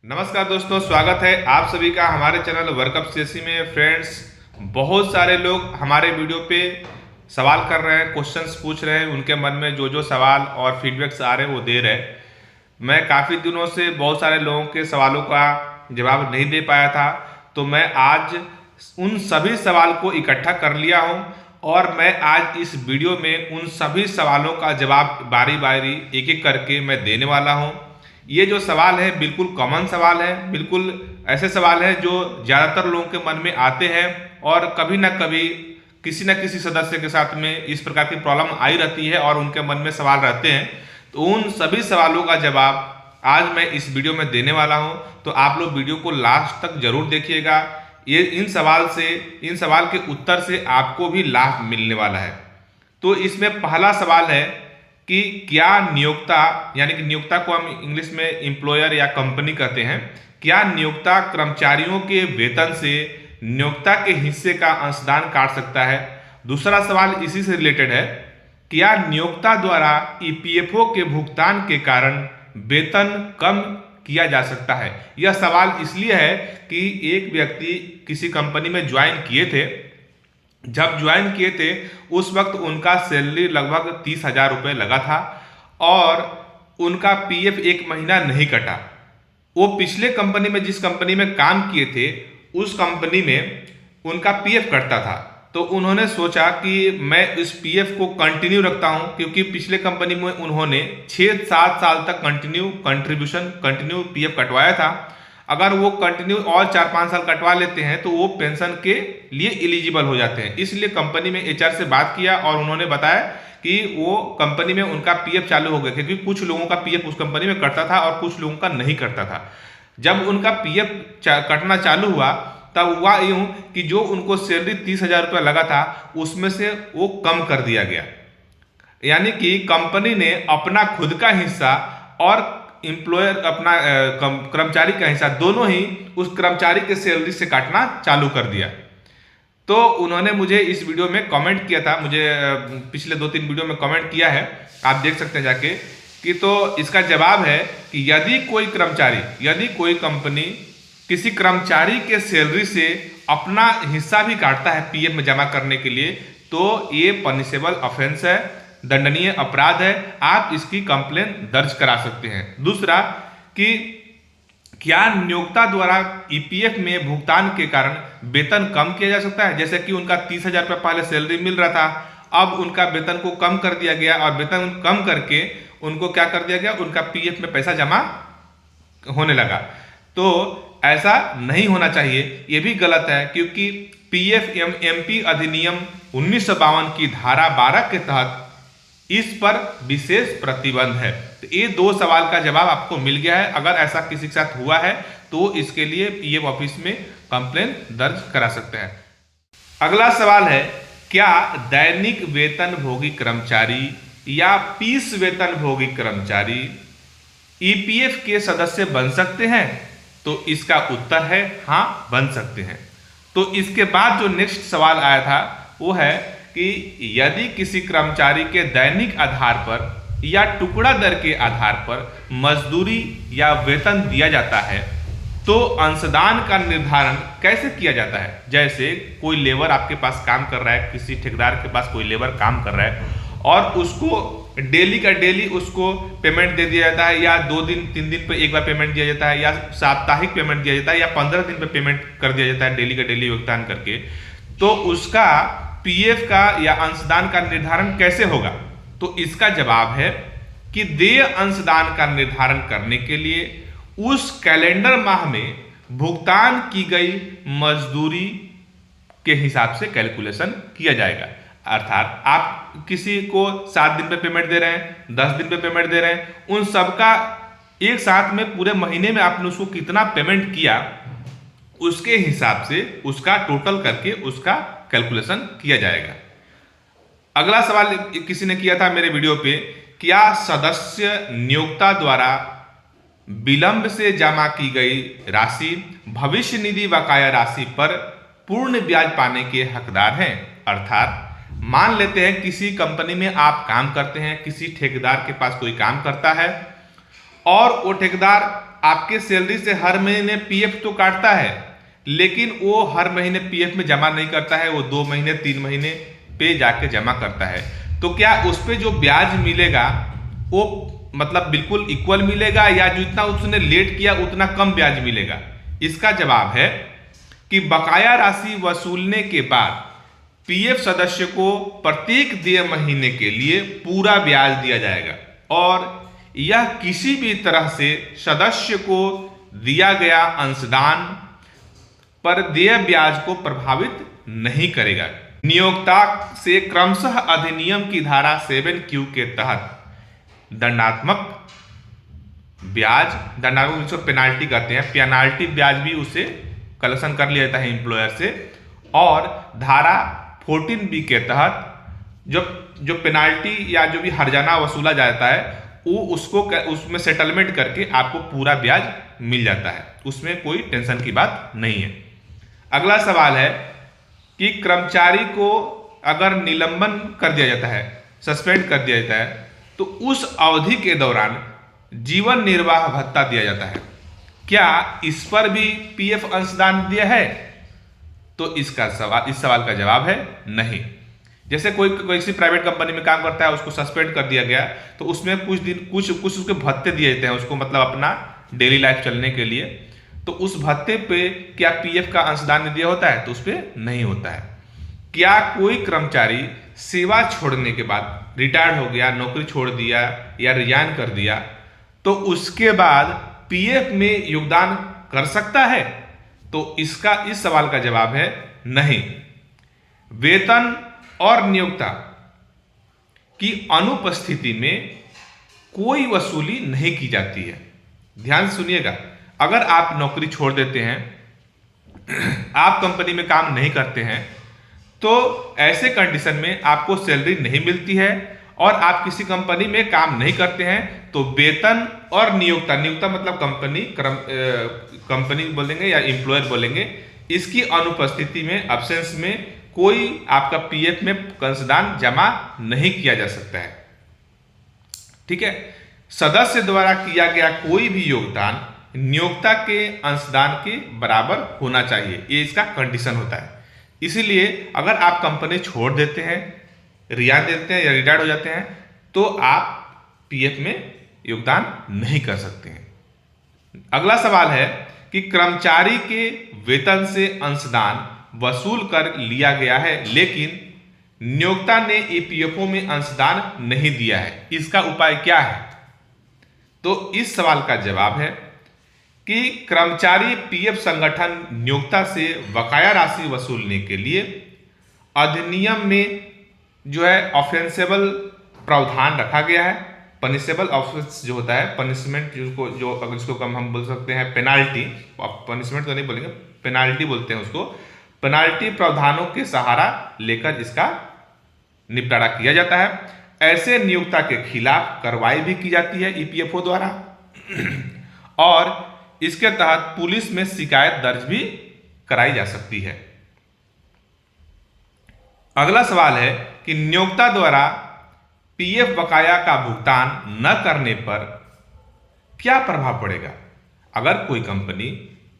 नमस्कार दोस्तों, स्वागत है आप सभी का हमारे चैनल वर्कअप सीएससी में। फ्रेंड्स, बहुत सारे लोग हमारे वीडियो पे सवाल कर रहे हैं, क्वेश्चंस पूछ रहे हैं, उनके मन में जो जो सवाल और फीडबैक्स आ रहे हैं वो दे रहे हैं। मैं काफ़ी दिनों से बहुत सारे लोगों के सवालों का जवाब नहीं दे पाया था, तो मैं आज उन सभी सवाल को इकट्ठा कर लिया हूँ और मैं आज इस वीडियो में उन सभी सवालों का जवाब बारी बारी एक एक करके मैं देने वाला हूँ। ये जो सवाल है बिल्कुल कॉमन सवाल है, बिल्कुल ऐसे सवाल है जो ज़्यादातर लोगों के मन में आते हैं और कभी ना कभी किसी न किसी सदस्य के साथ में इस प्रकार की प्रॉब्लम आई रहती है और उनके मन में सवाल रहते हैं। तो उन सभी सवालों का जवाब आज मैं इस वीडियो में देने वाला हूं, तो आप लोग वीडियो को लास्ट तक जरूर देखिएगा। ये इन सवाल के उत्तर से आपको भी लाभ मिलने वाला है। तो इसमें पहला सवाल है कि क्या नियोक्ता, यानी कि नियोक्ता को हम इंग्लिश में एम्प्लॉयर या कंपनी कहते हैं, क्या नियोक्ता कर्मचारियों के वेतन से नियोक्ता के हिस्से का अंशदान काट सकता है। दूसरा सवाल इसी से रिलेटेड है, क्या नियोक्ता द्वारा ईपीएफओ के भुगतान के कारण वेतन कम किया जा सकता है। यह सवाल इसलिए है कि एक व्यक्ति किसी कंपनी में ज्वाइन किए थे, जब ज्वाइन किए थे उस वक्त उनका सैलरी लगभग 30,000 रुपये लगा था और उनका पीएफ एक महीना नहीं कटा। वो पिछले कंपनी में, जिस कंपनी में काम किए थे, उस कंपनी में उनका पीएफ कटता था। तो उन्होंने सोचा कि मैं इस पीएफ को कंटिन्यू रखता हूं, क्योंकि पिछले कंपनी में उन्होंने 6-7 साल तक कंटिन्यू पीएफ कटवाया था। अगर वो कंटिन्यू और 4-5 साल कटवा लेते हैं तो वो पेंशन के लिए एलिजिबल हो जाते हैं। इसलिए कंपनी में एचआर से बात किया और उन्होंने बताया कि वो कंपनी में उनका पीएफ चालू हो गया, क्योंकि कुछ लोगों का पीएफ उस कंपनी में कटता था और कुछ लोगों का नहीं कटता था। जब उनका पीएफ कटना चालू हुआ तब हुआ यूं कि जो उनको सैलरी 30,000 रुपये लगा था उसमें से वो कम कर दिया गया, यानी कि कंपनी ने अपना खुद का हिस्सा और एम्प्लॉयर अपना कर्मचारी का हिस्सा, दोनों ही उस कर्मचारी के सैलरी से काटना चालू कर दिया। तो उन्होंने मुझे इस वीडियो में कमेंट किया था, मुझे पिछले 2-3 वीडियो में कमेंट किया है, आप देख सकते हैं जाके कि। तो इसका जवाब है कि यदि कोई कंपनी किसी कर्मचारी के सैलरी से अपना हिस्सा भी काटता है पीएफ में जमा करने के लिए, तो ये पनिशेबल ऑफेंस है, दंडनीय अपराध है, आप इसकी कंप्लेन दर्ज करा सकते हैं। दूसरा कि क्या नियोक्ता द्वारा ईपीएफ में भुगतान के कारण वेतन कम किया जा सकता है। जैसे कि उनका 30,000 रुपये पहले सैलरी मिल रहा था, अब उनका वेतन को कम कर दिया गया और वेतन कम करके उनको क्या कर दिया गया, उनका पीएफ में पैसा जमा होने लगा। तो ऐसा नहीं होना चाहिए, ये भी गलत है, क्योंकि पीएफएमपी अधिनियम 1952 की धारा 12 के तहत इस पर विशेष प्रतिबंध है। तो ये 2 सवाल का जवाब आपको मिल गया है। अगर ऐसा किसी के साथ हुआ है तो इसके लिए पीएफ ऑफिस में कंप्लेन दर्ज करा सकते हैं। अगला सवाल है, क्या दैनिक वेतन भोगी कर्मचारी या पीस वेतन भोगी कर्मचारी ईपीएफ के सदस्य बन सकते हैं। तो इसका उत्तर है हाँ, बन सकते हैं। तो इसके बाद जो नेक्स्ट सवाल आया था वो है कि यदि किसी कर्मचारी के दैनिक आधार पर या टुकड़ा दर के आधार पर मजदूरी या वेतन दिया जाता है तो अंशदान का निर्धारण कैसे किया जाता है। जैसे कोई लेबर आपके पास काम कर रहा है, किसी ठेकेदार के पास कोई लेबर काम कर रहा है और उसको डेली का डेली उसको पेमेंट दे दिया जाता है, या 2 दिन 3 दिन पे एक बार पेमेंट दिया जाता है, या साप्ताहिक पेमेंट दिया जाता है, या 15 दिन पे पेमेंट कर दिया जाता है डेली का डेली भुगतान करके, तो उसका पीएफ का या अंशदान का निर्धारण कैसे होगा। तो इसका जवाब है कि देय अंशदान का निर्धारण करने के लिए उस कैलेंडर माह में भुगतान की गई मजदूरी के हिसाब से कैलकुलेशन किया जाएगा। अर्थात आप किसी को 7 दिन पे पेमेंट दे रहे हैं, 10 दिन पे पेमेंट दे रहे हैं, उन सबका एक साथ में पूरे महीने में आपने उसको कितना पेमेंट किया, उसके हिसाब से उसका टोटल करके उसका कैलकुलेशन किया जाएगा। अगला सवाल किसी ने किया था मेरे वीडियो पे, क्या सदस्य नियोक्ता द्वारा विलंब से जमा की गई राशि भविष्य निधि बकाया राशि पर पूर्ण ब्याज पाने के हकदार हैं। अर्थात मान लेते हैं किसी कंपनी में आप काम करते हैं, किसी ठेकेदार के पास कोई काम करता है और वो ठेकेदार आपके सैलरी से हर महीने पीएफ तो काटता है, लेकिन वो हर महीने पीएफ में जमा नहीं करता है, वो 2 महीने 3 महीने पे जाके जमा करता है। तो क्या उस पे जो ब्याज मिलेगा वो मतलब बिल्कुल इक्वल मिलेगा, या जितना उसने लेट किया उतना कम ब्याज मिलेगा? इसका जवाब है कि बकाया राशि वसूलने के बाद पीएफ सदस्य को प्रत्येक देय महीने के लिए पूरा ब्याज दिया जाएगा, और यह किसी भी तरह से सदस्य को दिया गया अंशदान पर देय ब्याज को प्रभावित नहीं करेगा। नियोक्ता से क्रमशः अधिनियम की धारा 7Q के तहत दंडात्मक ब्याज, दंडात्मक जिसको पेनाल्टी कहते हैं, पेनाल्टी ब्याज भी उसे कलेक्शन कर लिया जाता है एम्प्लॉयर से, और धारा 14B के तहत जो पेनाल्टी या जो भी हर्जाना वसूला जाता है वो उसको उसमें सेटलमेंट करके आपको पूरा ब्याज मिल जाता है, उसमें कोई टेंशन की बात नहीं है। अगला सवाल है कि कर्मचारी को अगर निलंबन कर दिया जाता है, सस्पेंड कर दिया जाता है, तो उस अवधि के दौरान जीवन निर्वाह भत्ता दिया जाता है, क्या इस पर भी पीएफ अंशदान दिया है? तो इस सवाल का जवाब है नहीं। जैसे कोई किसी प्राइवेट कंपनी में काम करता है, उसको सस्पेंड कर दिया गया, तो उसमें कुछ उसके भत्ते दिए जाते हैं उसको, मतलब अपना डेली लाइफ चलने के लिए। तो उस भत्ते पे क्या पीएफ का अंशदान दिया होता है? तो उस पर नहीं होता है। क्या कोई कर्मचारी सेवा छोड़ने के बाद रिटायर्ड हो गया, नौकरी छोड़ दिया या रिजाइन कर दिया, तो उसके बाद पीएफ में योगदान कर सकता है? तो इस सवाल का जवाब है नहीं। वेतन और नियोक्ता की अनुपस्थिति में कोई वसूली नहीं की जाती है। ध्यान से सुनिएगा, अगर आप नौकरी छोड़ देते हैं, आप कंपनी में काम नहीं करते हैं, तो ऐसे कंडीशन में आपको सैलरी नहीं मिलती है और आप किसी कंपनी में काम नहीं करते हैं, तो वेतन और नियोक्ता मतलब कंपनी बोलेंगे या एम्प्लॉयर बोलेंगे, इसकी अनुपस्थिति में, अब्सेंस में कोई आपका पीएफ में अंशदान जमा नहीं किया जा सकता है। ठीक है, सदस्य द्वारा किया गया कोई भी योगदान नियोक्ता के अंशदान के बराबर होना चाहिए, ये इसका कंडीशन होता है। इसीलिए अगर आप कंपनी छोड़ देते हैं, रिजाइन देते हैं या रिटायर्ड हो जाते हैं, तो आप पीएफ में योगदान नहीं कर सकते हैं। अगला सवाल है कि कर्मचारी के वेतन से अंशदान वसूल कर लिया गया है, लेकिन नियोक्ता ने ईपीएफओ में अंशदान नहीं दिया है, इसका उपाय क्या है? तो इस सवाल का जवाब है कि कर्मचारी पीएफ संगठन नियोक्ता से बकाया राशि वसूलने के लिए अधिनियम में जो है ऑफेंसेबल प्रावधान रखा गया है। पनिशेबल ऑफेंस जो होता है, पनिशमेंट जिसको हम बोल सकते हैं पेनाल्टी, पनिशमेंट तो नहीं बोलेंगे, पेनाल्टी बोलते हैं उसको। पेनाल्टी प्रावधानों के सहारा लेकर इसका निपटारा किया जाता है। ऐसे नियोक्ता के खिलाफ कार्रवाई भी की जाती है ईपीएफओ द्वारा, और इसके तहत पुलिस में शिकायत दर्ज भी कराई जा सकती है। अगला सवाल है कि नियोक्ता द्वारा पीएफ बकाया का भुगतान न करने पर क्या प्रभाव पड़ेगा? अगर कोई कंपनी,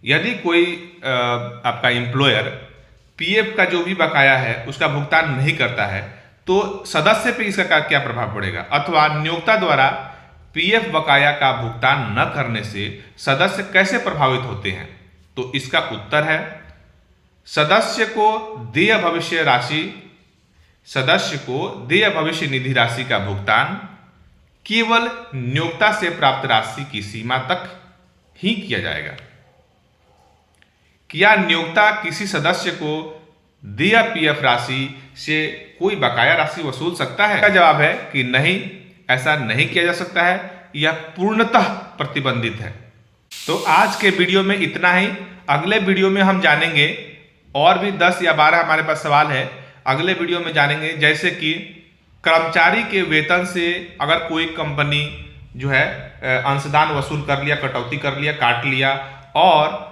यदि कोई आपका एम्प्लॉयर पीएफ का जो भी बकाया है उसका भुगतान नहीं करता है, तो सदस्य पे इसका क्या प्रभाव पड़ेगा? अथवा नियोक्ता द्वारा पीएफ बकाया का भुगतान न करने से सदस्य कैसे प्रभावित होते हैं? तो इसका उत्तर है सदस्य को देय भविष्य निधि राशि का भुगतान केवल नियोक्ता से प्राप्त राशि की सीमा तक ही किया जाएगा। क्या नियोक्ता किसी सदस्य को देय पीएफ राशि से कोई बकाया राशि वसूल सकता है? इसका जवाब है कि नहीं, ऐसा नहीं किया जा सकता है, यह पूर्णतः प्रतिबंधित है। तो आज के वीडियो में इतना ही। अगले वीडियो में हम जानेंगे, और भी 10 या 12 हमारे पास सवाल है, अगले वीडियो में जानेंगे। जैसे कि कर्मचारी के वेतन से अगर कोई कंपनी जो है अंशदान वसूल कर लिया, कटौती कर लिया, काट लिया और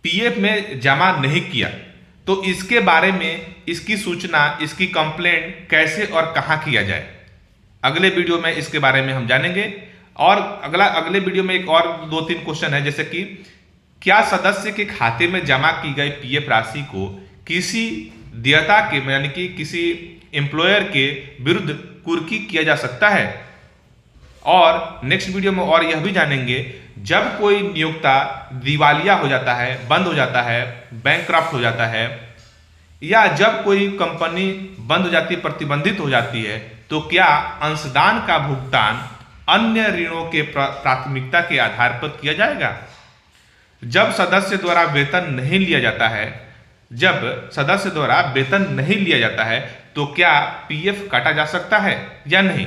पीएफ में जमा नहीं किया, तो इसके बारे में, इसकी सूचना, इसकी कंप्लेंट कैसे और कहां किया जाए, अगले वीडियो में इसके बारे में हम जानेंगे। और अगले वीडियो में एक और 2-3 क्वेश्चन है, जैसे कि क्या सदस्य के खाते में जमा की गई पीएफ राशि को किसी देयता के यानी कि किसी एम्प्लॉयर के विरुद्ध कुर्की किया जा सकता है। और नेक्स्ट वीडियो में और यह भी जानेंगे, जब कोई नियोक्ता दिवालिया हो जाता है, बंद हो जाता है, बैंकक्रप्ट हो जाता है, या जब कोई कंपनी बंद हो जाती है, प्रतिबंधित हो जाती है, तो क्या अंशदान का भुगतान अन्य ऋणों के प्राथमिकता के आधार पर किया जाएगा। जब सदस्य द्वारा वेतन नहीं लिया जाता है, तो क्या पीएफ काटा जा सकता है या नहीं।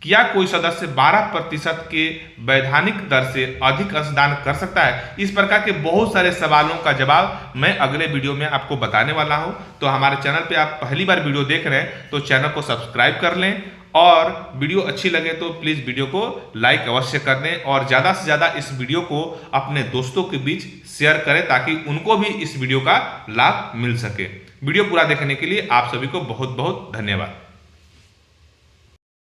क्या कोई सदस्य 12% के वैधानिक दर से अधिक अंशदान कर सकता है। इस प्रकार के बहुत सारे सवालों का जवाब मैं अगले वीडियो में आपको बताने वाला हूं। तो हमारे चैनल पे आप पहली बार वीडियो देख रहे हैं तो चैनल को सब्सक्राइब कर लें, और वीडियो अच्छी लगे तो प्लीज़ वीडियो को लाइक अवश्य कर दें, और ज़्यादा से ज़्यादा इस वीडियो को अपने दोस्तों के बीच शेयर करें ताकि उनको भी इस वीडियो का लाभ मिल सके। वीडियो पूरा देखने के लिए आप सभी को बहुत बहुत धन्यवाद।